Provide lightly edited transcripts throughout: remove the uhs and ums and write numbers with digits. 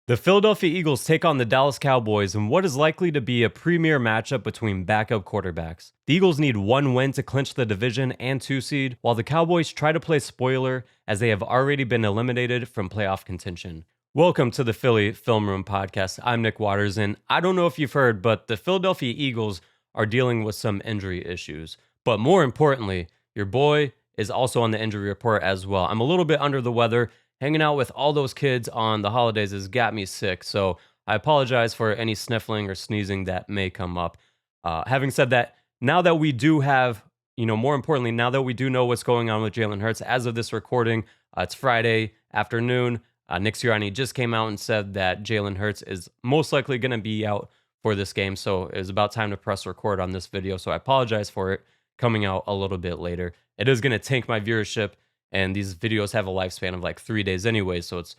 The Philadelphia Eagles take on the Dallas Cowboys in what is likely to be a premier matchup between backup quarterbacks. The Eagles need one win to clinch the division and 2 seed, while the Cowboys try to play spoiler as they have already been eliminated from playoff contention. Welcome to the Philly Film Room Podcast. I'm Nick Waters, and I don't know if you've heard, but the Philadelphia Eagles are dealing with some injury issues. But more importantly, your boy is also on the injury report as well. I'm a little bit under the weather. Hanging out with all those kids on the holidays has got me sick, so I apologize for any sniffling or sneezing that may come up. Having said that, now that we do have, more importantly, now that we do know what's going on with Jalen Hurts, as of this recording, it's Friday afternoon. Nick Sirianni just came out and said that Jalen Hurts is most likely going to be out for this game, so it was about time to press record on this video, so I apologize for it coming out a little bit later. It is going to tank my viewership, and these videos have a lifespan of like 3 days anyway, so it's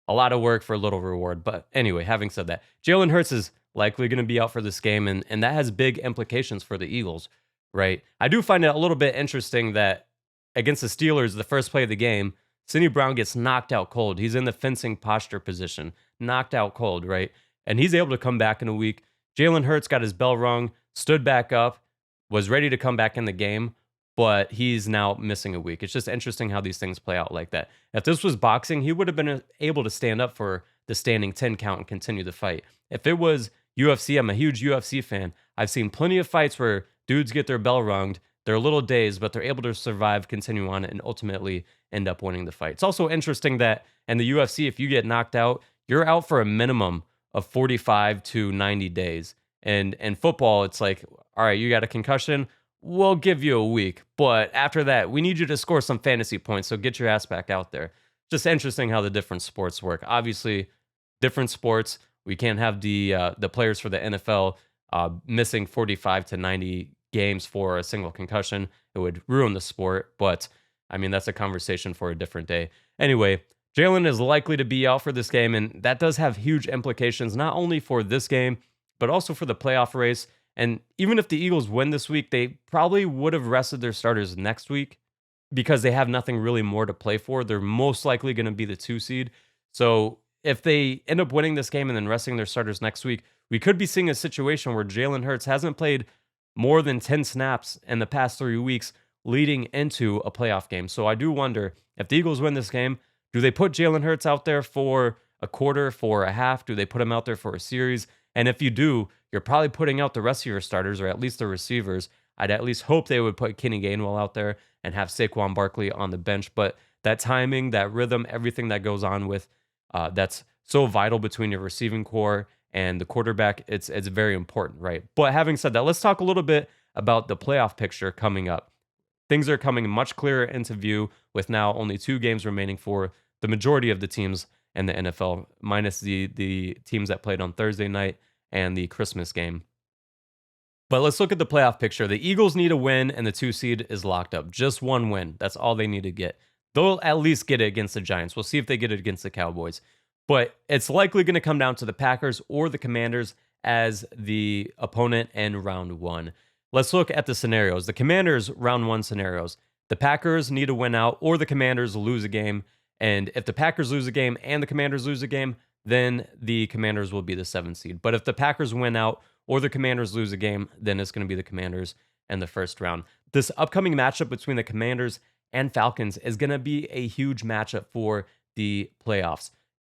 a lot of work for a little reward. But anyway, having said that, Jalen Hurts is likely going to be out for this game, and that has big implications for the Eagles, right? I do find it a little bit interesting that against the Steelers, the first play of the game, Sidney Brown gets knocked out cold. He's in the fencing posture position, knocked out cold, right? And he's able to come back in a week. Jalen Hurts got his bell rung, stood back up, was ready to come back in the game, but he's now missing a week. It's just interesting how these things play out like that. If this was boxing, he would have been able to stand up for the standing 10 count and continue the fight. If it was UFC, I'm a huge UFC fan. I've seen plenty of fights where dudes get their bell rung, they're a little dazed, but they're able to survive, continue on, and ultimately end up winning the fight. It's also interesting that in the UFC, if you get knocked out, you're out for a minimum of 45 to 90 days. And in football, it's like, all right, you got a concussion, we'll give you a week, but after that, we need you to score some fantasy points, so get your ass back out there. Just interesting how the different sports work. Obviously, different sports. We can't have the players for the NFL missing 45 to 90 games for a single concussion. It would ruin the sport, but I mean, that's a conversation for a different day. Anyway, Jalen is likely to be out for this game, and that does have huge implications, not only for this game, but also for the playoff race. And even if the Eagles win this week, they probably would have rested their starters next week because they have nothing really more to play for. They're most likely going to be the 2 seed. So if they end up winning this game and then resting their starters next week, we could be seeing a situation where Jalen Hurts hasn't played more than 10 snaps in the past 3 weeks leading into a playoff game. So I do wonder, if the Eagles win this game, do they put Jalen Hurts out there for a quarter, for a half? Do they put him out there for a series? And if you do, you're probably putting out the rest of your starters, or at least the receivers. I'd at least hope they would put Kenny Gainwell out there and have Saquon Barkley on the bench. But that timing, that rhythm, everything that goes on with that's so vital between your receiving core and the quarterback, it's very important, right? But having said that, let's talk a little bit about the playoff picture coming up. Things are coming much clearer into view with now only 2 games remaining for the majority of the teams in the NFL, minus the teams that played on Thursday night and the Christmas game. But let's look at the playoff picture. The Eagles need a win, and the 2 seed is locked up. Just one win. That's all they need to get. They'll at least get it against the Giants. We'll see if they get it against the Cowboys. But it's likely going to come down to the Packers or the Commanders as the opponent in round 1. Let's look at the scenarios. The Commanders round 1 scenarios. The Packers need to win out, or the Commanders lose a game. And if the Packers lose a game and the Commanders lose a game, then the Commanders will be the 7th seed. But if the Packers win out or the Commanders lose a game, then it's going to be the Commanders in the first round. This upcoming matchup between the Commanders and Falcons is going to be a huge matchup for the playoffs.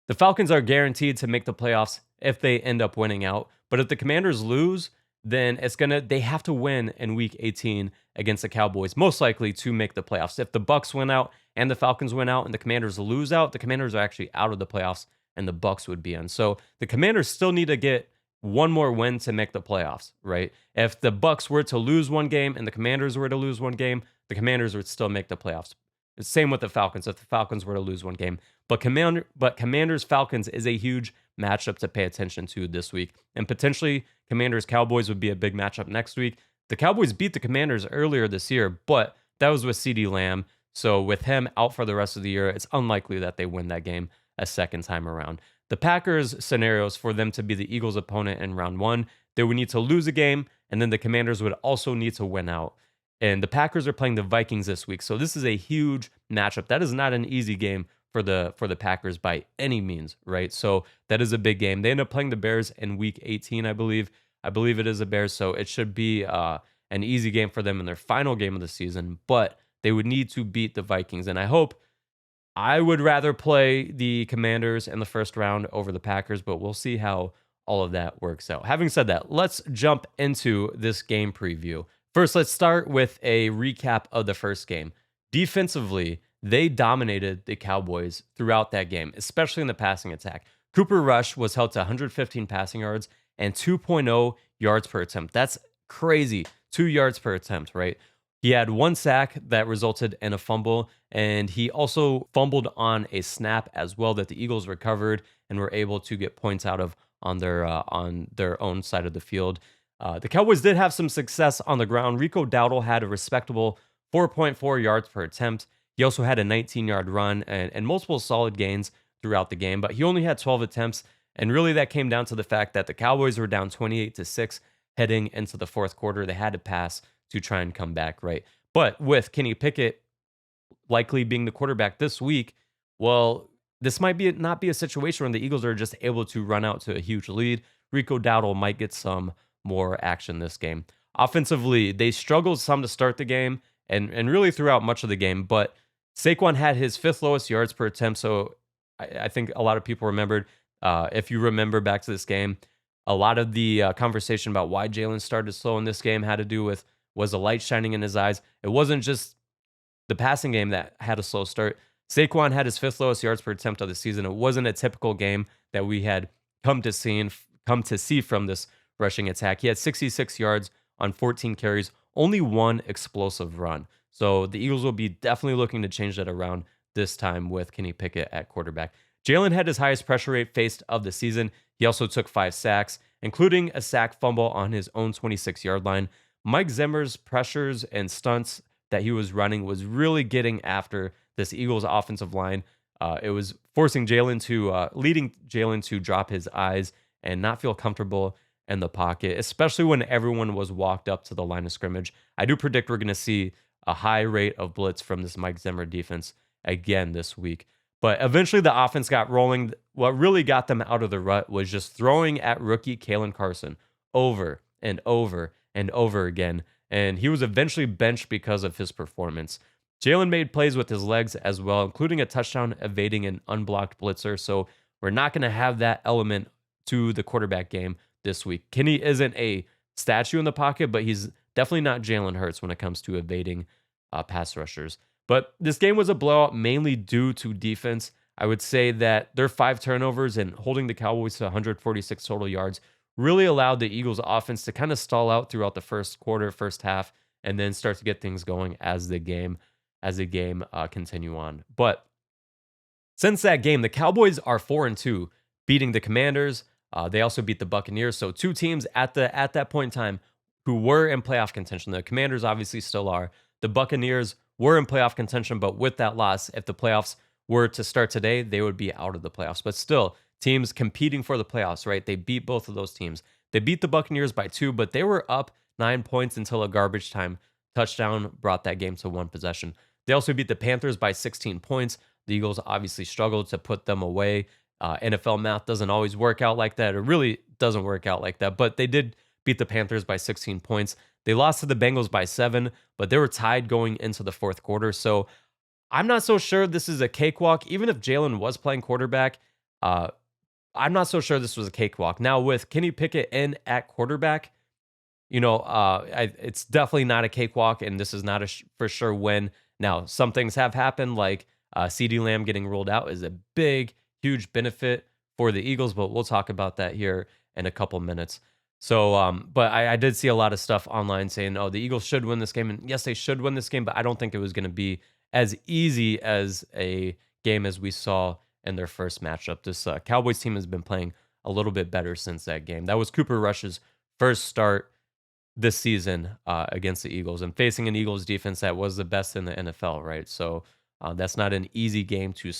The Falcons are guaranteed to make the playoffs if they end up winning out. But if the Commanders lose, then they have to win in week 18 against the Cowboys, most likely to make the playoffs. If the Bucs win out and the Falcons win out and the Commanders lose out, the Commanders are actually out of the playoffs and the Bucs would be in. So the Commanders still need to get one more win to make the playoffs, right? If the Bucs were to lose one game and the Commanders were to lose one game, the Commanders would still make the playoffs. Same with the Falcons if the Falcons were to lose one game. But Commanders-Falcons is a huge matchup to pay attention to this week. And potentially Commanders-Cowboys would be a big matchup next week. The Cowboys beat the Commanders earlier this year, but that was with CeeDee Lamb. So with him out for the rest of the year, it's unlikely that they win that game a second time around. The Packers scenarios for them to be the Eagles' opponent in round 1, they would need to lose a game, and then the Commanders would also need to win out. And the Packers are playing the Vikings this week, so this is a huge matchup. That is not an easy game for the Packers by any means, right? So that is a big game. They end up playing the Bears in Week 18, I believe. I believe it is the Bears, so it should be an easy game for them in their final game of the season. But they would need to beat the Vikings, and I would rather play the Commanders in the first round over the Packers, but we'll see how all of that works out. Having said that, let's jump into this game preview. First, let's start with a recap of the first game. Defensively, they dominated the Cowboys throughout that game, especially in the passing attack. Cooper Rush was held to 115 passing yards and 2.0 yards per attempt. That's crazy. 2 yards per attempt, right? He had 1 sack that resulted in a fumble, and he also fumbled on a snap as well that the Eagles recovered and were able to get points out of on their own side of the field. The Cowboys did have some success on the ground. Rico Dowdle had a respectable 4.4 yards per attempt. He also had a 19-yard run and multiple solid gains throughout the game, but he only had 12 attempts, and really that came down to the fact that the Cowboys were down 28-6 heading into the fourth quarter. They had to pass to try and come back, right? But with Kenny Pickett likely being the quarterback this week, well, this might not be a situation where the Eagles are just able to run out to a huge lead. Rico Dowdle might get some more action this game. Offensively, they struggled some to start the game and really throughout much of the game, but Saquon had his 5th lowest yards per attempt, so I think a lot of people remembered, if you remember back to this game, a lot of the conversation about why Jalen started slow in this game had to do with was the light shining in his eyes. It wasn't just the passing game that had a slow start. Saquon had his 5th lowest yards per attempt of the season. It wasn't a typical game that we had come to see from this rushing attack. He had 66 yards on 14 carries, only 1 explosive run. So the Eagles will be definitely looking to change that around this time with Kenny Pickett at quarterback. Jalen had his highest pressure rate faced of the season. He also took 5 sacks, including a sack fumble on his own 26-yard line. Mike Zimmer's pressures and stunts that he was running was really getting after this Eagles offensive line. It was forcing leading Jalen to drop his eyes and not feel comfortable in the pocket, especially when everyone was walked up to the line of scrimmage. I do predict we're going to see a high rate of blitz from this Mike Zimmer defense again this week. But eventually the offense got rolling. What really got them out of the rut was just throwing at rookie Kalen Carson over and over and over again, and he was eventually benched because of his performance. Jalen made plays with his legs as well, including a touchdown evading an unblocked blitzer, so we're not going to have that element to the quarterback game this week. Kenny isn't a statue in the pocket, but he's definitely not Jalen Hurts when it comes to evading pass rushers. But this game was a blowout mainly due to defense. I would say that their 5 turnovers and holding the Cowboys to 146 total yards really allowed the Eagles offense to kind of stall out throughout the first quarter, first half, and then start to get things going as the game continue on. But since that game, the Cowboys are 4-2, beating the Commanders. They also beat the Buccaneers. So 2 teams at that point in time who were in playoff contention. The Commanders obviously still are. The Buccaneers were in playoff contention, but with that loss, if the playoffs were to start today, they would be out of the playoffs. But still, teams competing for the playoffs, right? They beat both of those teams. They beat the Buccaneers by 2, but they were up 9 points until a garbage time touchdown brought that game to 1 possession. They also beat the Panthers by 16 points. The Eagles obviously struggled to put them away. NFL math doesn't always work out like that. It really doesn't work out like that, but they did beat the Panthers by 16 points. They lost to the Bengals by 7, but they were tied going into the fourth quarter. So I'm not so sure this is a cakewalk. Even if Jalen was playing quarterback, I'm not so sure this was a cakewalk. Now, with Kenny Pickett in at quarterback, it's definitely not a cakewalk, and this is not a for sure win. Now, some things have happened, like CeeDee Lamb getting ruled out is a big, huge benefit for the Eagles, but we'll talk about that here in a couple minutes. So, but I did see a lot of stuff online saying, oh, the Eagles should win this game. And yes, they should win this game, but I don't think it was going to be as easy as a game as we saw in their first matchup. This Cowboys team has been playing a little bit better since that game. That was Cooper Rush's first start this season against the Eagles and facing an Eagles defense that was the best in the NFL, right? So that's not an easy game to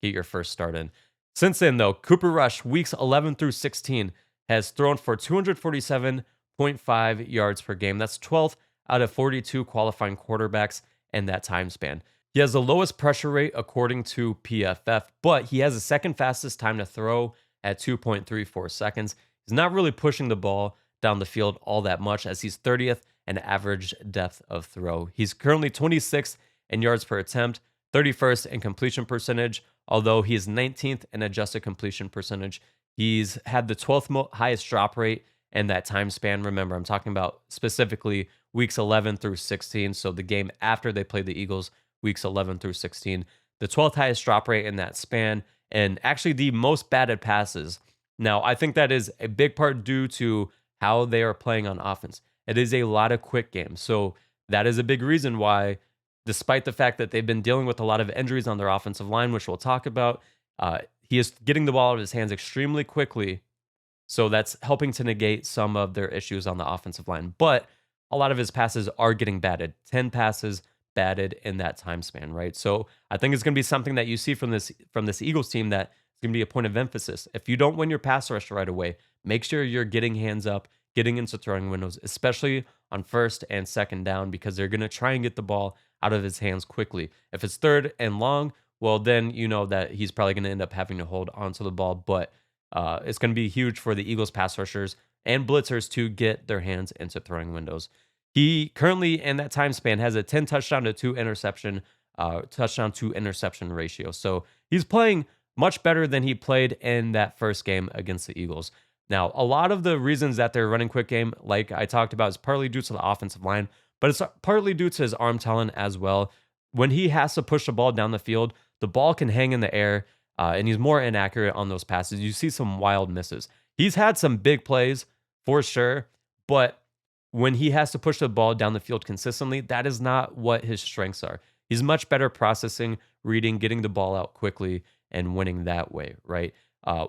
get your first start in. Since then, though, Cooper Rush, weeks 11 through 16, has thrown for 247.5 yards per game. That's 12th out of 42 qualifying quarterbacks in that time span. He has the lowest pressure rate according to PFF, but he has the second fastest time to throw at 2.34 seconds. He's not really pushing the ball down the field all that much as he's 30th in average depth of throw. He's currently 26th in yards per attempt, 31st in completion percentage, although he is 19th in adjusted completion percentage. He's had the 12th highest drop rate in that time span. Remember, I'm talking about specifically weeks 11 through 16, so the game after they played the Eagles, weeks 11 through 16. The 12th highest drop rate in that span, and actually the most batted passes. Now, I think that is a big part due to how they are playing on offense. It is a lot of quick games. So that is a big reason why, despite the fact that they've been dealing with a lot of injuries on their offensive line, which we'll talk about, he is getting the ball out of his hands extremely quickly. So that's helping to negate some of their issues on the offensive line. But a lot of his passes are getting batted. 10 passes batted in that time span, right? So I think it's going to be something that you see from this Eagles team that is going to be a point of emphasis. If you don't win your pass rush right away, make sure you're getting hands up, getting into throwing windows, especially on first and second down, because they're going to try and get the ball out of his hands quickly. If it's third and long, well, then you know that he's probably going to end up having to hold onto the ball. But it's going to be huge for the Eagles pass rushers and blitzers to get their hands into throwing windows. He currently, in that time span, has a 10 touchdown to 2 interception ratio. So he's playing much better than he played in that first game against the Eagles. Now, a lot of the reasons that they're running quick game, like I talked about, is partly due to the offensive line, but it's partly due to his arm talent as well. When he has to push the ball down the field, the ball can hang in the air, and he's more inaccurate on those passes. You see some wild misses. He's had some big plays for sure, but when he has to push the ball down the field consistently, that is not what his strengths are. He's much better processing, reading, getting the ball out quickly, and winning that way, right?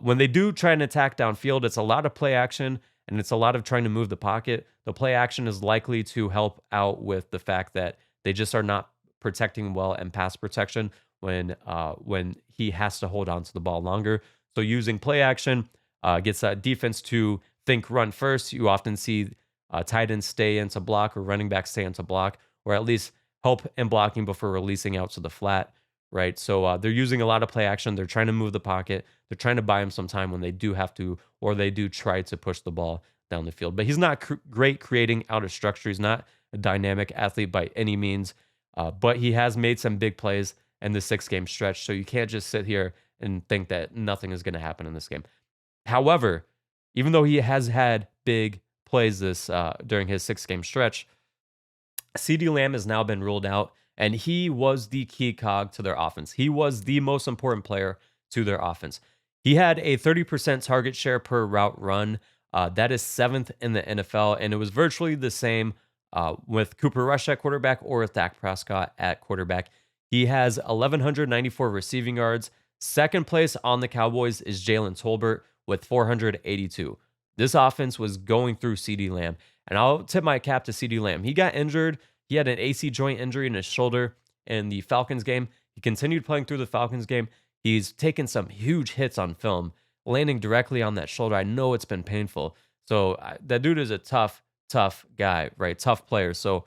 When they do try and attack downfield, it's a lot of play action and it's a lot of trying to move the pocket. The play action is likely to help out with the fact that they just are not protecting well and pass protection when he has to hold on to the ball longer. So using play action gets that defense to think run first. You often see tight ends stay into block or running back stay into block, or at least help in blocking before releasing out to the flat, right? So they're using a lot of play action. They're trying to move the pocket. They're trying to buy him some time when they do have to, or they do try to push the ball down the field. But he's not great creating out of structure. He's not a dynamic athlete by any means, but he has made some big plays in the 6-game stretch. So you can't just sit here and think that nothing is going to happen in this game. However, even though he has had big plays this during his 6-game stretch, CeeDee Lamb has now been ruled out, and he was the key cog to their offense. He was the most important player to their offense. He had a 30% target share per route run. That is 7th in the NFL, and it was virtually the same with Cooper Rush at quarterback or with Dak Prescott at quarterback. He has 1,194 receiving yards. Second place on the Cowboys is Jalen Tolbert with 482. This offense was going through CeeDee Lamb, and I'll tip my cap to CeeDee Lamb. He got injured. He had an AC joint injury in his shoulder in the Falcons game. He continued playing through the Falcons game. He's taken some huge hits on film, landing directly on that shoulder. I know it's been painful. So that dude is a tough guy, right? Tough player. So,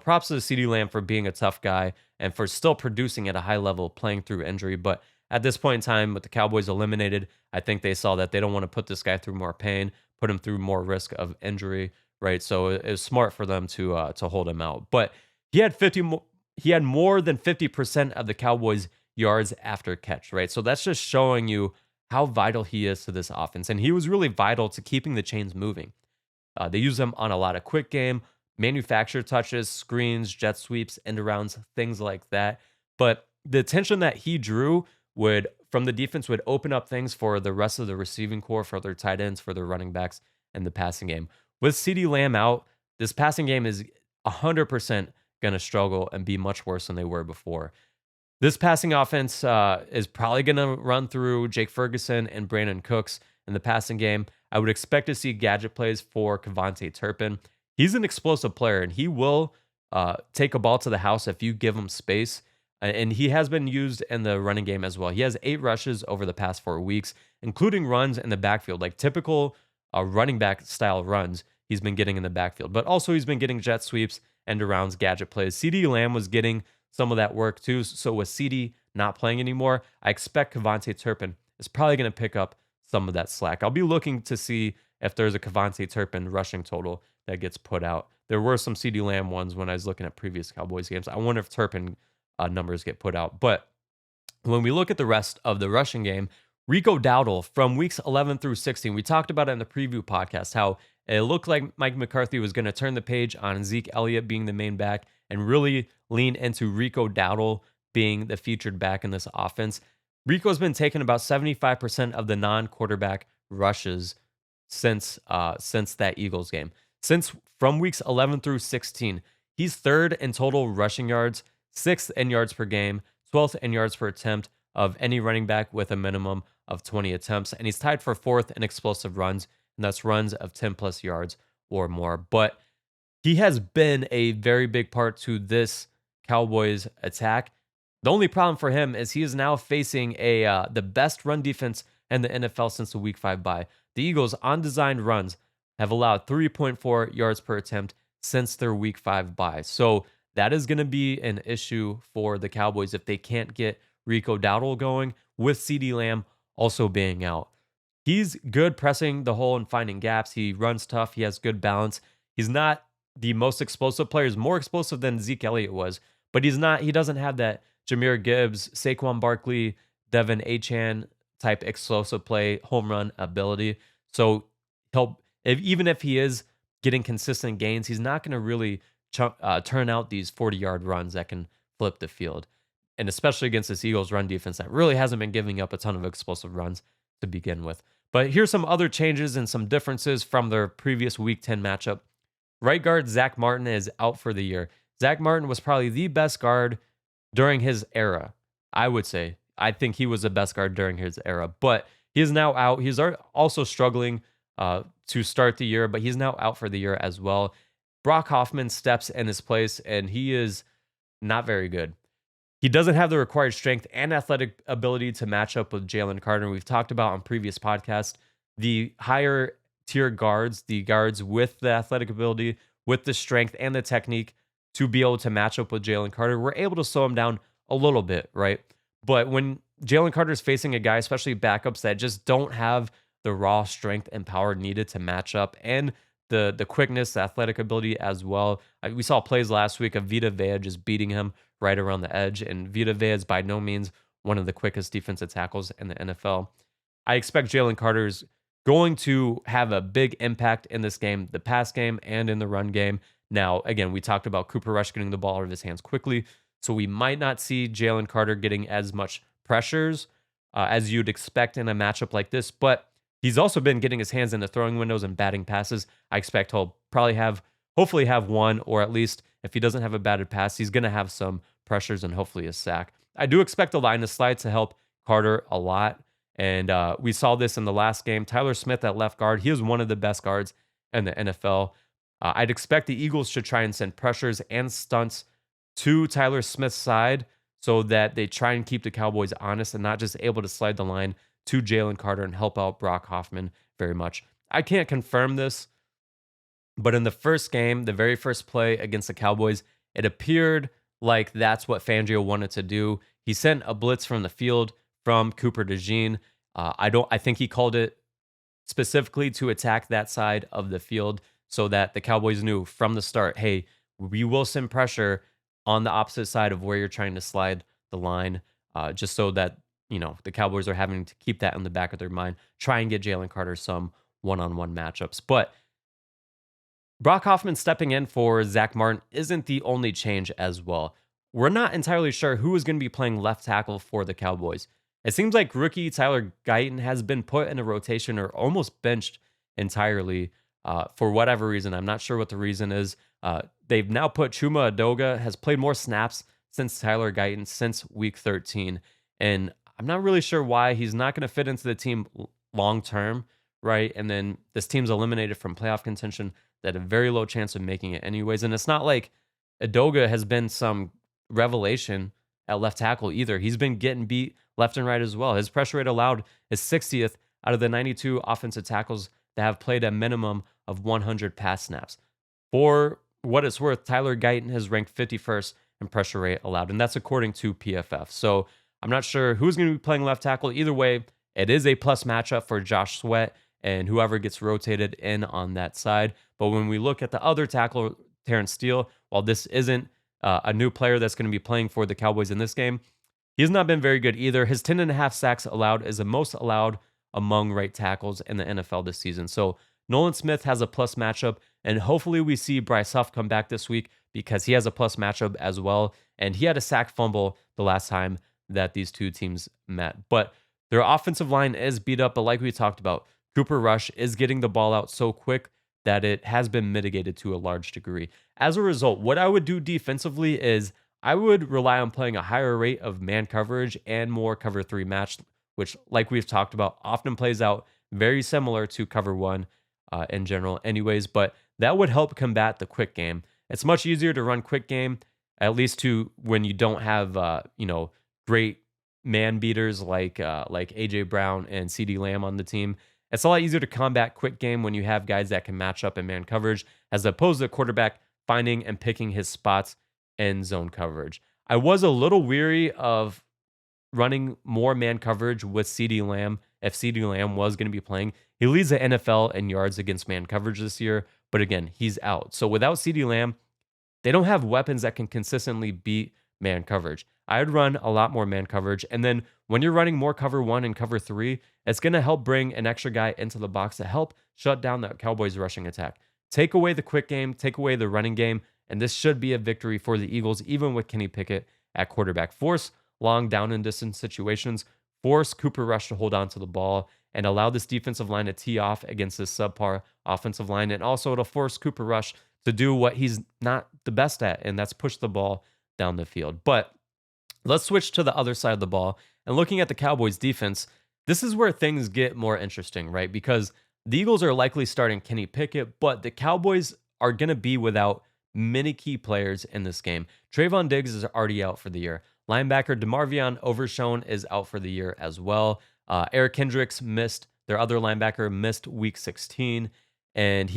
props to CeeDee Lamb for being a tough guy and for still producing at a high level, playing through injury. But at this point in time, with the Cowboys eliminated, I think they saw that they don't want to put this guy through more pain, put him through more risk of injury, right? So it was smart for them to hold him out. But he had more than 50% of the Cowboys' yards after catch, right? So that's just showing you how vital he is to this offense. And he was really vital to keeping the chains moving. They use him on a lot of quick game, manufactured touches, screens, jet sweeps, end arounds, things like that. But the attention that he drew from the defense would open up things for the rest of the receiving core, for their tight ends, for their running backs, and the passing game. With CeeDee Lamb out, this passing game is 100% going to struggle and be much worse than they were before. This passing offense is probably going to run through Jake Ferguson and Brandon Cooks in the passing game. I would expect to see gadget plays for Kevontae Turpin. He's an explosive player, and he will take a ball to the house if you give him space. And he has been used in the running game as well. He has 8 rushes over the past 4 weeks, including runs in the backfield, like typical running back style runs he's been getting in the backfield. But also he's been getting jet sweeps, end arounds, gadget plays. CeeDee Lamb was getting some of that work too. So with CeeDee not playing anymore, I expect Kevontae Turpin is probably going to pick up some of that slack. I'll be looking to see if there's a Kevontae Turpin rushing total that gets put out. There were some CeeDee Lamb ones when I was looking at previous Cowboys games. I wonder if Turpin numbers get put out. But when we look at the rest of the rushing game, Rico Dowdle from weeks 11 through 16, we talked about it in the preview podcast, how it looked like Mike McCarthy was going to turn the page on Zeke Elliott being the main back and really lean into Rico Dowdle being the featured back in this offense. Rico's been taking about 75% of the non-quarterback rushes since that Eagles game. Since from weeks 11 through 16, he's third in total rushing yards, sixth in yards per game, 12th in yards per attempt of any running back with a minimum of 20 attempts. And he's tied for fourth in explosive runs, and that's runs of 10 plus yards or more. But he has been a very big part to this Cowboys attack. The only problem for him is he is now facing the best run defense in the NFL since the Week 5 bye. The Eagles, on designed runs, have allowed 3.4 yards per attempt since their Week 5 bye. So that is going to be an issue for the Cowboys if they can't get Rico Dowdle going, with CeeDee Lamb also being out. He's good pressing the hole and finding gaps. He runs tough. He has good balance. He's not the most explosive player. He's more explosive than Zeke Elliott was, but he doesn't have that Jahmyr Gibbs, Saquon Barkley, Devin Achane type explosive play, home run ability. So even if he is getting consistent gains, he's not going to really turn out these 40-yard runs that can flip the field. And especially against this Eagles run defense that really hasn't been giving up a ton of explosive runs to begin with. But here's some other changes and some differences from their previous Week 10 matchup. Right guard Zach Martin is out for the year. Zach Martin was probably the best guard during his era, I would say. I think he was the best guard during his era, but he is now out. He's also struggling to start the year, but he's now out for the year as well. Brock Hoffman steps in his place, and he is not very good. He doesn't have the required strength and athletic ability to match up with Jalen Carter. We've talked about on previous podcasts, the higher tier guards, the guards with the athletic ability, with the strength and the technique to be able to match up with Jalen Carter, we're able to slow him down a little bit, right? But when Jalen Carter is facing a guy, especially backups that just don't have the raw strength and power needed to match up, and the quickness, the athletic ability as well. We saw plays last week of Vita Vea just beating him right around the edge, and Vita Vea is by no means one of the quickest defensive tackles in the NFL. I expect Jalen Carter's going to have a big impact in this game, the pass game and in the run game. Now, again, we talked about Cooper Rush getting the ball out of his hands quickly, so we might not see Jalen Carter getting as much pressures as you'd expect in a matchup like this, but he's also been getting his hands into throwing windows and batting passes. I expect he'll hopefully have one, or at least if he doesn't have a batted pass, he's going to have some pressures and hopefully a sack. I do expect the line to slide to help Carter a lot. And we saw this in the last game. Tyler Smith at left guard, he is one of the best guards in the NFL. I'd expect the Eagles should try and send pressures and stunts to Tyler Smith's side so that they try and keep the Cowboys honest and not just able to slide the line to Jalen Carter and help out Brock Hoffman very much. I can't confirm this, but in the first game, the very first play against the Cowboys, it appeared like that's what Fangio wanted to do. He sent a blitz from the field from Cooper DeJean. I think he called it specifically to attack that side of the field so that the Cowboys knew from the start, hey, we will send pressure on the opposite side of where you're trying to slide the line, just so that the Cowboys are having to keep that in the back of their mind, try and get Jalen Carter some one-on-one matchups. But Brock Hoffman stepping in for Zach Martin isn't the only change as well. We're not entirely sure who is going to be playing left tackle for the Cowboys. It seems like rookie Tyler Guyton has been put in a rotation or almost benched entirely for whatever reason. I'm not sure what the reason is. They've now put Chuma Adoga, has played more snaps since Tyler Guyton since week 13. And I'm not really sure why. He's not going to fit into the team long term, right? And then this team's eliminated from playoff contention. They had a very low chance of making it anyways. And it's not like Adoga has been some revelation at left tackle either. He's been getting beat left and right as well. His pressure rate allowed is 60th out of the 92 offensive tackles that have played a minimum of 100 pass snaps. For what it's worth, Tyler Guyton has ranked 51st in pressure rate allowed, and that's according to PFF. So I'm not sure who's going to be playing left tackle. Either way, it is a plus matchup for Josh Sweat and whoever gets rotated in on that side. But when we look at the other tackle, Terrence Steele, while this isn't a new player that's going to be playing for the Cowboys in this game, he's not been very good either. His 10.5 sacks allowed is the most allowed among right tackles in the NFL this season. So Nolan Smith has a plus matchup, and hopefully we see Bryce Huff come back this week because he has a plus matchup as well. And he had a sack fumble the last time that these two teams met. But their offensive line is beat up, but like we talked about, Cooper Rush is getting the ball out so quick that it has been mitigated to a large degree. As a result, what I would do defensively is I would rely on playing a higher rate of man coverage and more cover 3 match, which, like we've talked about, often plays out very similar to cover 1 in general anyways, but that would help combat the quick game. It's much easier to run quick game, at least to when you don't have, great man beaters like AJ Brown and CeeDee Lamb on the team. It's a lot easier to combat quick game when you have guys that can match up in man coverage, as opposed to the quarterback finding and picking his spots in zone coverage. I was a little weary of running more man coverage with CeeDee Lamb if CeeDee Lamb was going to be playing. He leads the NFL in yards against man coverage this year, but again, he's out. So without CeeDee Lamb, they don't have weapons that can consistently beat man coverage. I'd run a lot more man coverage. And then when you're running more cover 1 and cover 3, it's going to help bring an extra guy into the box to help shut down the Cowboys rushing attack. Take away the quick game, take away the running game, and this should be a victory for the Eagles, even with Kenny Pickett at quarterback. Force long down and distance situations, force Cooper Rush to hold on to the ball, and allow this defensive line to tee off against this subpar offensive line. And also to force Cooper Rush to do what he's not the best at, and that's push the ball down the field. But let's switch to the other side of the ball. And looking at the Cowboys defense, this is where things get more interesting, right? Because the Eagles are likely starting Kenny Pickett, but the Cowboys are going to be without many key players in this game. Trayvon Diggs is already out for the year. Linebacker DeMarvion Overshown is out for the year as well. Eric Kendricks missed, their other linebacker missed week 16, and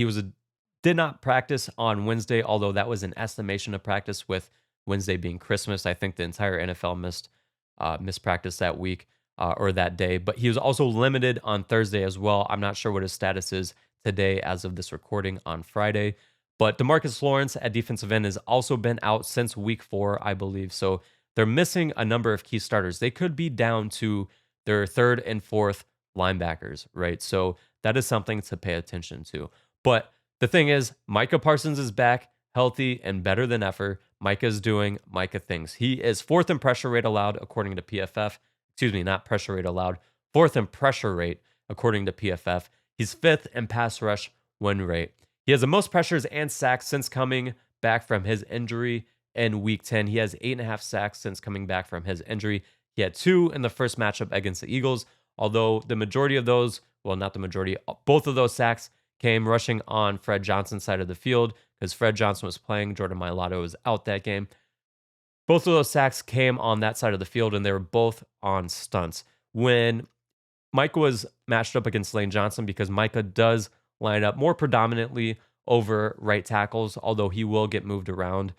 did not practice on Wednesday, although that was an estimation of practice with Wednesday being Christmas. I think the entire NFL missed practice that week or that day, but he was also limited on Thursday as well. I'm not sure what his status is today as of this recording on Friday, but DeMarcus Lawrence at defensive end has also been out since week 4, I believe. So they're missing a number of key starters. They could be down to their 3rd and 4th linebackers, right? So that is something to pay attention to. But the thing is, Micah Parsons is back, healthy, and better than ever. Micah is doing Micah things. He is 4th in pressure rate allowed, according to PFF. Excuse me, not pressure rate allowed. 4th in pressure rate, according to PFF. He's 5th in pass rush win rate. He has the most pressures and sacks since coming back from his injury in week 10. He has 8.5 sacks since coming back from his injury. He had 2 in the first matchup against the Eagles, although the majority of those, well, not the majority, both of those sacks came rushing on Fred Johnson's side of the field because Fred Johnson was playing. Jordan Mailata was out that game. Both of those sacks came on that side of the field, and they were both on stunts. When Micah was matched up against Lane Johnson, because Micah does line up more predominantly over right tackles, although he will get moved around.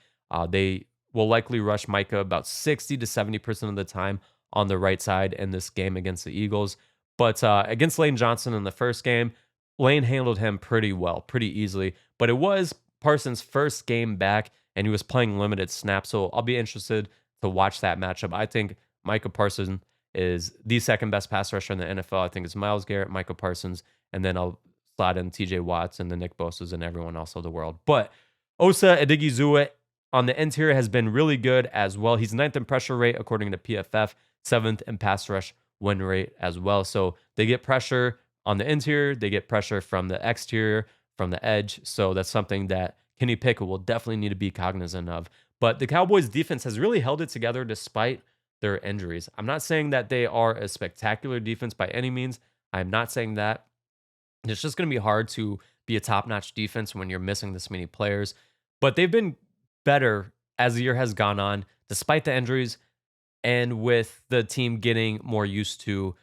They will likely rush Micah about 60 to 70% of the time on the right side in this game against the Eagles. But against Lane Johnson in the first game, Lane handled him pretty well, pretty easily. But it was Parsons' first game back, and he was playing limited snaps. So I'll be interested to watch that matchup. I think Micah Parsons is the second best pass rusher in the NFL. I think it's Myles Garrett, Micah Parsons, and then I'll slot in TJ Watts and the Nick Bosa's and everyone else of the world. But Osa Odighizuwa on the interior has been really good as well. He's 9th in pressure rate, according to PFF, 7th in pass rush win rate as well. So they get pressure on the interior, they get pressure from the exterior, from the edge. So that's something that Kenny Pickett will definitely need to be cognizant of. But the Cowboys defense has really held it together despite their injuries. I'm not saying that they are a spectacular defense by any means. I'm not saying that. It's just going to be hard to be a top-notch defense when you're missing this many players. But they've been better as the year has gone on, despite the injuries, and with the team getting more used to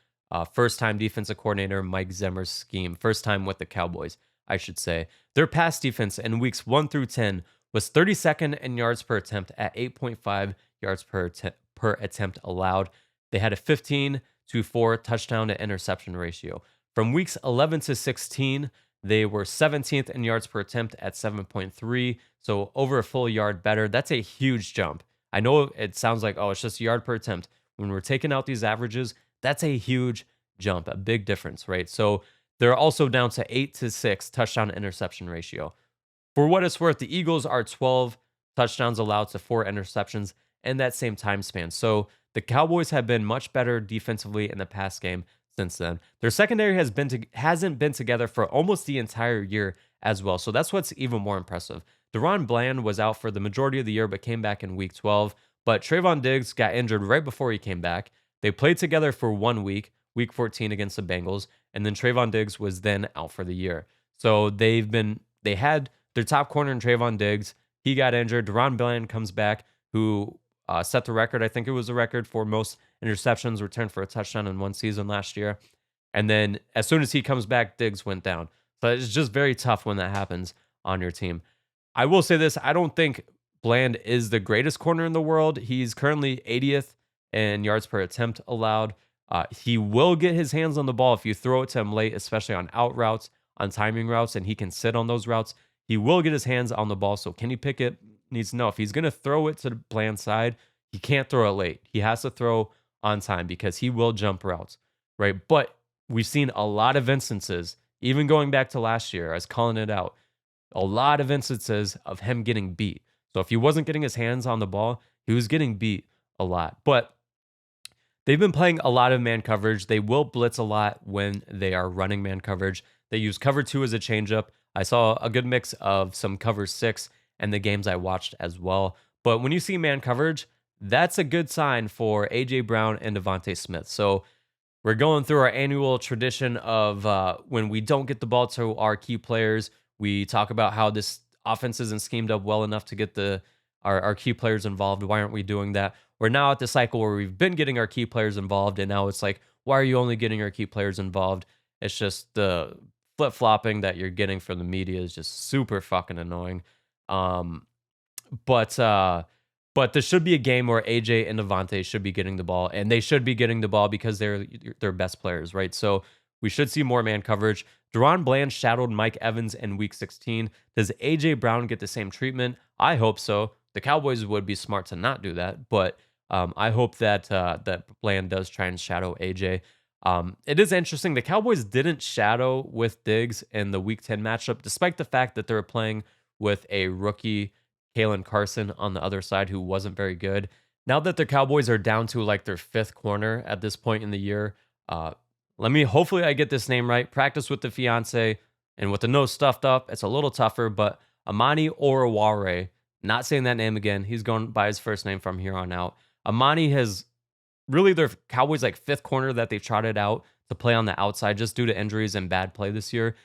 first-time defensive coordinator Mike Zimmer's scheme. First time with the Cowboys, I should say. Their pass defense in weeks 1 through 10 was 32nd in yards per attempt at 8.5 yards per attempt allowed. They had a 15-4 touchdown to interception ratio. From weeks 11 to 16, they were 17th in yards per attempt at 7.3, so over a full yard better. That's a huge jump. I know it sounds like, oh, it's just a yard per attempt. When we're taking out these averages, that's a huge jump, a big difference, right? So they're also down to 8-6 touchdown to interception ratio. For what it's worth, the Eagles are 12 touchdowns allowed to 4 interceptions in that same time span. So the Cowboys have been much better defensively in the past game since then. Their secondary hasn't been together for almost the entire year as well. So that's what's even more impressive. Deron Bland was out for the majority of the year, but came back in week 12. But Trayvon Diggs got injured right before he came back. They played together for 1 week, week 14 against the Bengals, and then Trayvon Diggs was then out for the year. So they had their top corner in Trayvon Diggs. He got injured. Deron Bland comes back, who set the record. I think it was a record for most interceptions returned for a touchdown in one season last year. And then as soon as he comes back, Diggs went down. So it's just very tough when that happens on your team. I will say this. I don't think Bland is the greatest corner in the world. He's currently 80th in yards per attempt allowed. He will get his hands on the ball if you throw it to him late, especially on out routes, on timing routes, and he can sit on those routes. He will get his hands on the ball. So Kenny Pickett needs to know if he's going to throw it to the Bland side, he can't throw it late. He has to throw on time because he will jump routes, right? But we've seen a lot of instances, even going back to last year, I was calling it out, a lot of instances of him getting beat. So if he wasn't getting his hands on the ball, he was getting beat a lot. But they've been playing a lot of man coverage. They will blitz a lot when they are running man coverage. They use cover 2 as a changeup. I saw a good mix of some cover 6 and the games I watched as well. But when you see man coverage, that's a good sign for A.J. Brown and Devontae Smith. So we're going through our annual tradition of when we don't get the ball to our key players, we talk about how this offense isn't schemed up well enough to get our key players involved. Why aren't we doing that? We're now at the cycle where we've been getting our key players involved, and now it's like, why are you only getting our key players involved? It's just the flip-flopping that you're getting from the media is just super fucking annoying. But there should be a game where AJ and Devontae should be getting the ball, and they should be getting the ball because they're their best players, right? So we should see more man coverage. Deron Bland shadowed Mike Evans in week 16. Does AJ Brown get the same treatment? I hope so. The Cowboys would be smart to not do that, but I hope that that Bland does try and shadow AJ. It is interesting. The Cowboys didn't shadow with Diggs in the week 10 matchup, despite the fact that they were playing with a rookie Kalen Carson on the other side who wasn't very good. Now that the Cowboys are down to like their 5th corner at this point in the year, hopefully I get this name right. Practice with the fiance, and with the nose stuffed up, it's a little tougher, but Amani Oruwariye, not saying that name again. He's going by his first name from here on out. Amani has really their Cowboys like 5th corner that they've trotted out to play on the outside just due to injuries and bad play this year.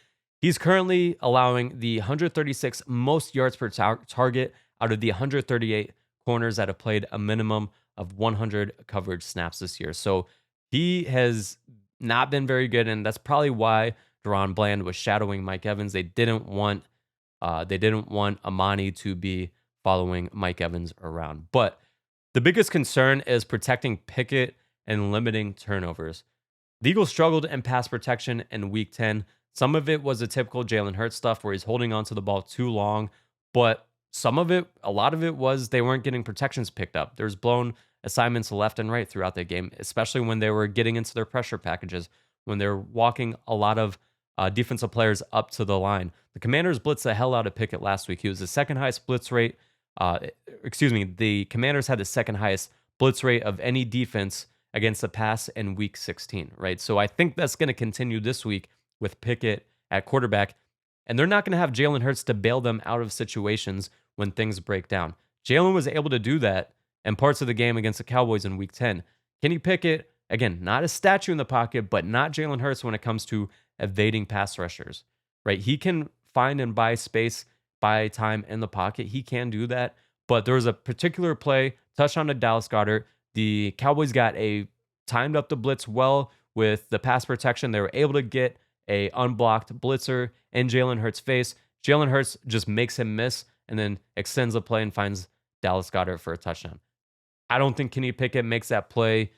He's currently allowing the 136 most yards per target out of the 138 corners that have played a minimum of 100 coverage snaps this year. So he has not been very good, and that's probably why Deron Bland was shadowing Mike Evans. They didn't want Amani to be following Mike Evans around. But the biggest concern is protecting Pickett and limiting turnovers. The Eagles struggled in pass protection in week 10. Some of it was the typical Jalen Hurts stuff where he's holding onto the ball too long, but a lot of it was they weren't getting protections picked up. There's blown assignments left and right throughout the game, especially when they were getting into their pressure packages, when they're walking a lot of defensive players up to the line. The Commanders blitzed the hell out of Pickett last week. He was the second highest blitz rate. The Commanders had the second highest blitz rate of any defense against the pass in week 16, right? So I think that's going to continue this week with Pickett at quarterback, and they're not going to have Jalen Hurts to bail them out of situations when things break down. Jalen was able to do that in parts of the game against the Cowboys in week 10. Kenny Pickett, again, not a statue in the pocket, but not Jalen Hurts when it comes to evading pass rushers, right? He can find and buy space, buy time in the pocket. He can do that, but there was a particular play, touchdown to Dallas Goedert. The Cowboys timed up the blitz well with the pass protection. They were able to get a unblocked blitzer in Jalen Hurts' face. Jalen Hurts just makes him miss, and then extends the play and finds Dallas Goedert for a touchdown. I don't think Kenny Pickett makes that play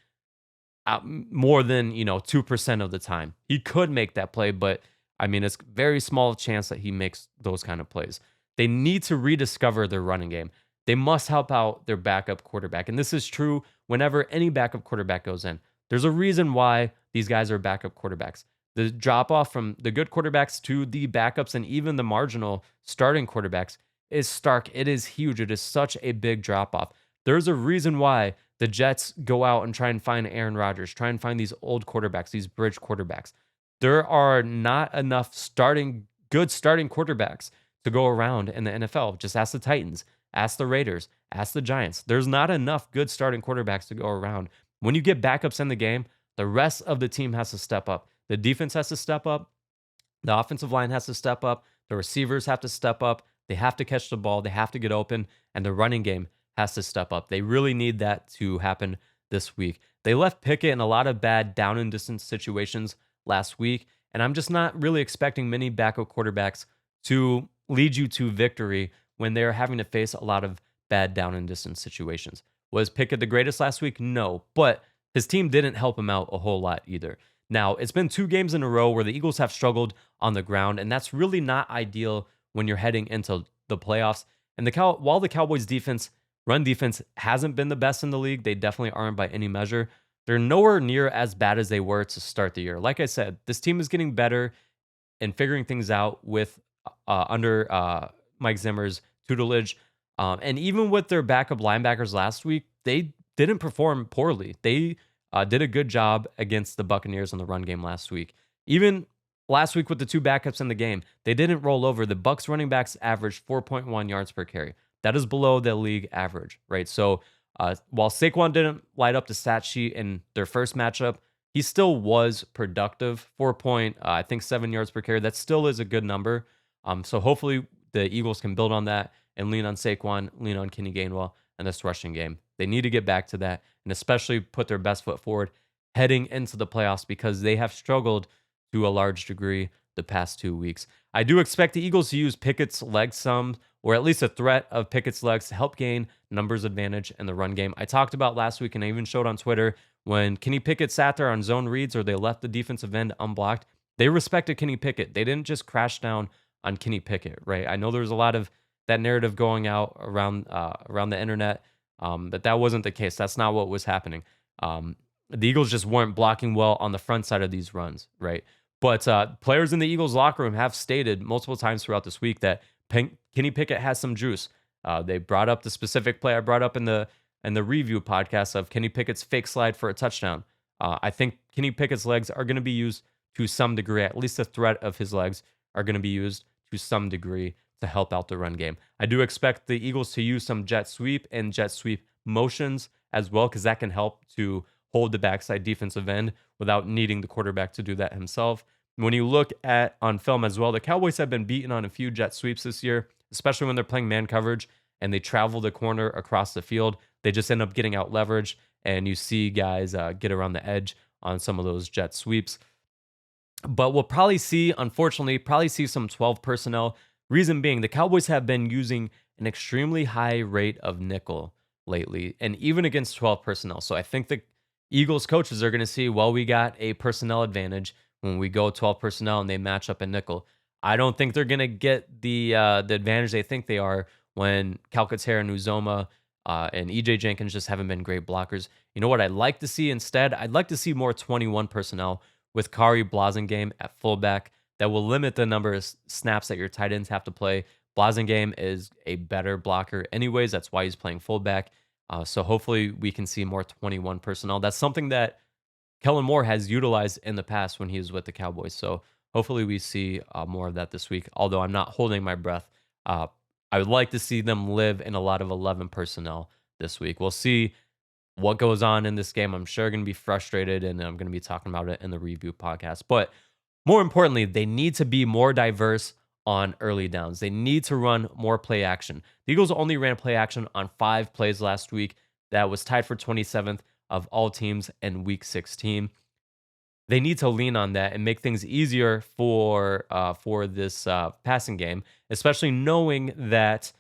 more than 2% of the time. He could make that play, but I mean, it's very small chance that he makes those kind of plays. They need to rediscover their running game. They must help out their backup quarterback, and this is true whenever any backup quarterback goes in. There's a reason why these guys are backup quarterbacks. The drop off from the good quarterbacks to the backups and even the marginal starting quarterbacks is stark. It is huge. It is such a big drop off. There's a reason why the Jets go out and try and find Aaron Rodgers, try and find these old quarterbacks, these bridge quarterbacks. There are not enough good starting quarterbacks to go around in the NFL. Just ask the Titans, ask the Raiders, ask the Giants. There's not enough good starting quarterbacks to go around. When you get backups in the game, the rest of the team has to step up. The defense has to step up. The offensive line has to step up. The receivers have to step up. They have to catch the ball. They have to get open. And the running game has to step up. They really need that to happen this week. They left Pickett in a lot of bad down and distance situations last week, and I'm just not really expecting many backup quarterbacks to lead you to victory when they're having to face a lot of bad down and distance situations. Was Pickett the greatest last week? No, but his team didn't help him out a whole lot either. Now, it's been 2 games in a row where the Eagles have struggled on the ground, and that's really not ideal when you're heading into the playoffs. And while the Cowboys run defense hasn't been the best in the league, they definitely aren't by any measure. They're nowhere near as bad as they were to start the year. Like I said, this team is getting better and figuring things out with under Mike Zimmer's tutelage. And even with their backup linebackers last week, they didn't perform poorly. They did a good job against the Buccaneers in the run game last week. Even last week with the 2 backups in the game, they didn't roll over. The Bucs running backs averaged 4.1 yards per carry. That is below the league average, right? So while Saquon didn't light up the stat sheet in their first matchup, he still was productive. 7 yards per carry. That still is a good number. So hopefully the Eagles can build on that and lean on Saquon, lean on Kenny Gainwell in this rushing game. They need to get back to that and especially put their best foot forward heading into the playoffs because they have struggled to a large degree the past 2 weeks. I do expect the Eagles to use Pickett's legs some, or at least a threat of Pickett's legs to help gain numbers advantage in the run game. I talked about last week, and I even showed on Twitter, when Kenny Pickett sat there on zone reads or they left the defensive end unblocked, they respected Kenny Pickett. They didn't just crash down on Kenny Pickett, right? I know there's a lot of that narrative going out around the internet, but that wasn't the case. That's not what was happening. The Eagles just weren't blocking well on the front side of these runs, right? But players in the Eagles locker room have stated multiple times throughout this week that Kenny Pickett has some juice. They brought up the specific play I brought up in the review podcast of Kenny Pickett's fake slide for a touchdown. I think Kenny Pickett's legs are going to be used to some degree. At least the threat of his legs are going to be used to some degree to help out the run game. I do expect the Eagles to use some jet sweep and jet sweep motions as well, because that can help to hold the backside defensive end without needing the quarterback to do that himself. When you look at on film as well, the Cowboys have been beaten on a few jet sweeps this year, especially when they're playing man coverage and they travel the corner across the field. They just end up getting out leveraged, and you see guys get around the edge on some of those jet sweeps. But we'll unfortunately see some 12 personnel. Reason being, the Cowboys have been using an extremely high rate of nickel lately, and even against 12 personnel. So I think the Eagles coaches are going to see, well, we got a personnel advantage when we go 12 personnel and they match up in nickel. I don't think they're going to get the advantage they think they are when Calcaterra, Uzoma, and EJ Jenkins just haven't been great blockers. You know what I'd like to see instead? I'd like to see more 21 personnel with Kari Blasingame at fullback. That will limit the number of snaps that your tight ends have to play. Blasingame is a better blocker anyways. That's why he's playing fullback. So hopefully we can see more 21 personnel. That's something that Kellen Moore has utilized in the past when he was with the Cowboys. So hopefully we see more of that this week, although I'm not holding my breath. I would like to see them live in a lot of 11 personnel this week. We'll see what goes on in this game. I'm sure going to be frustrated, and I'm going to be talking about it in the review podcast. But more importantly, they need to be more diverse on early downs. They need to run more play action. The Eagles only ran play action on 5 plays last week. That was tied for 27th of all teams in Week 16. They need to lean on that and make things easier for this passing game, especially knowing that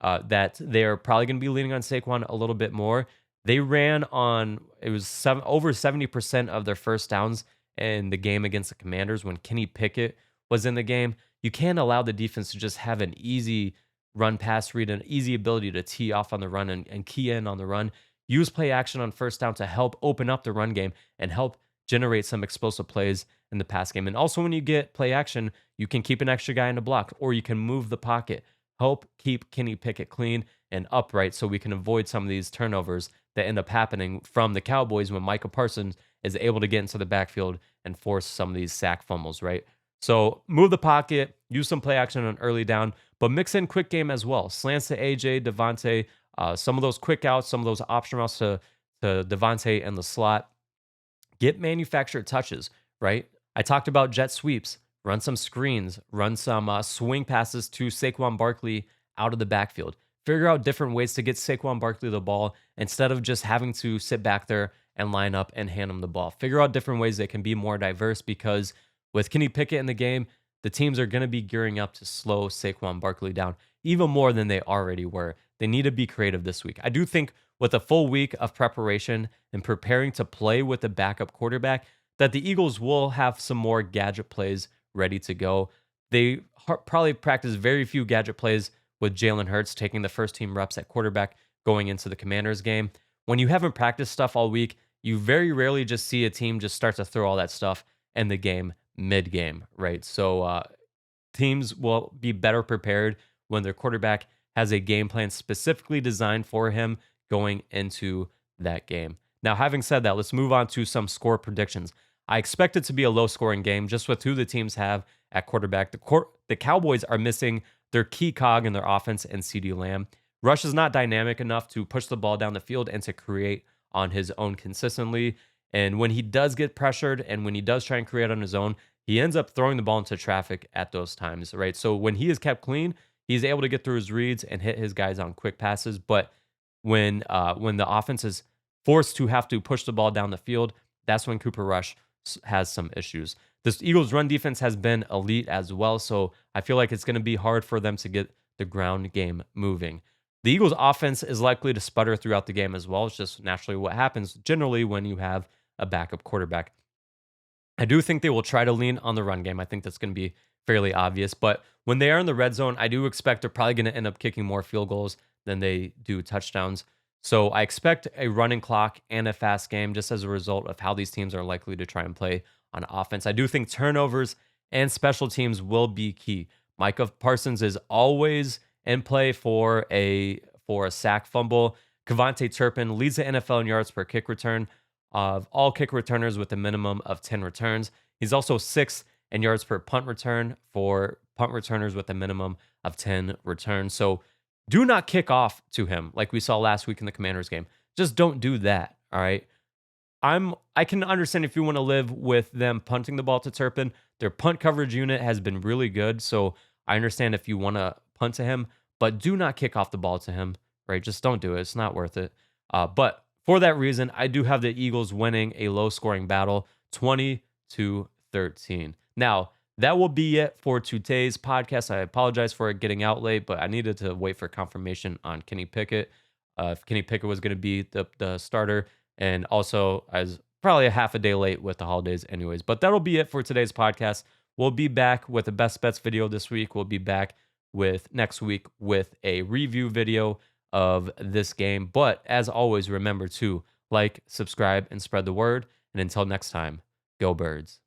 that they're probably going to be leaning on Saquon a little bit more. They ran on, it was over 70% of their first downs in the game against the Commanders when Kenny Pickett was in the game. You can't allow the defense to just have an easy run pass read, an easy ability to tee off on the run and key in on the run. Use play action on first down to help open up the run game and help generate some explosive plays in the pass game. And also, when you get play action, you can keep an extra guy in the block or you can move the pocket. Help keep Kenny Pickett clean and upright so we can avoid some of these turnovers that end up happening from the Cowboys when Micah Parsons is able to get into the backfield and force some of these sack fumbles, right? So move the pocket, use some play action on early down, but mix in quick game as well. Slants to AJ, Devontae, some of those quick outs, some of those option routes to Devontae in the slot. Get manufactured touches, right? I talked about jet sweeps. Run some screens. Run some swing passes to Saquon Barkley out of the backfield. Figure out different ways to get Saquon Barkley the ball instead of just having to sit back there and line up and hand him the ball. Figure out different ways that can be more diverse because with Kenny Pickett in the game, the teams are going to be gearing up to slow Saquon Barkley down even more than they already were. They need to be creative this week. I do think with a full week of preparation and preparing to play with a backup quarterback, that the Eagles will have some more gadget plays ready to go. They probably practice very few gadget plays with Jalen Hurts taking the first team reps at quarterback going into the Commanders game. When you haven't practiced stuff all week, you very rarely just see a team just start to throw all that stuff in the game mid-game, right? So teams will be better prepared when their quarterback has a game plan specifically designed for him going into that game. Now, having said that, let's move on to some score predictions. I expect it to be a low-scoring game just with who the teams have at quarterback. The Cowboys are missing their key cog in their offense and CeeDee Lamb. Rush is not dynamic enough to push the ball down the field and to create on his own consistently. And when he does get pressured and when he does try and create on his own, he ends up throwing the ball into traffic at those times, right? So when he is kept clean, he's able to get through his reads and hit his guys on quick passes. But when the offense is forced to have to push the ball down the field, that's when Cooper Rush has some issues. This Eagles run defense has been elite as well, so I feel like it's going to be hard for them to get the ground game moving. The Eagles offense is likely to sputter throughout the game as well. It's just naturally what happens generally when you have a backup quarterback. I do think they will try to lean on the run game. I think that's going to be fairly obvious, but when they are in the red zone, I do expect they're probably going to end up kicking more field goals than they do touchdowns. So I expect a running clock and a fast game just as a result of how these teams are likely to try and play on offense. I do think turnovers and special teams will be key. Micah Parsons is always in play for a sack fumble. Kevontae Turpin leads the NFL in yards per kick return of all kick returners with a minimum of 10 returns. He's also sixth in yards per punt return for punt returners with a minimum of 10 returns. So do not kick off to him like we saw last week in the Commanders game. Just don't do that, all right? I can understand if you want to live with them punting the ball to Turpin. Their punt coverage unit has been really good, so I understand if you want to punt to him, but do not kick off the ball to him, right? Just don't do it. It's not worth it. But for that reason, I do have the Eagles winning a low-scoring battle, 20-13. Now, that will be it for today's podcast. I apologize for it getting out late, but I needed to wait for confirmation on Kenny Pickett. If Kenny Pickett was going to be the starter, and also I was probably a half a day late with the holidays anyways. But that'll be it for today's podcast. We'll be back with a best bets video this week. We'll be back with next week with a review video of this game. But as always, remember to like, subscribe, and spread the word. And until next time, go Birds.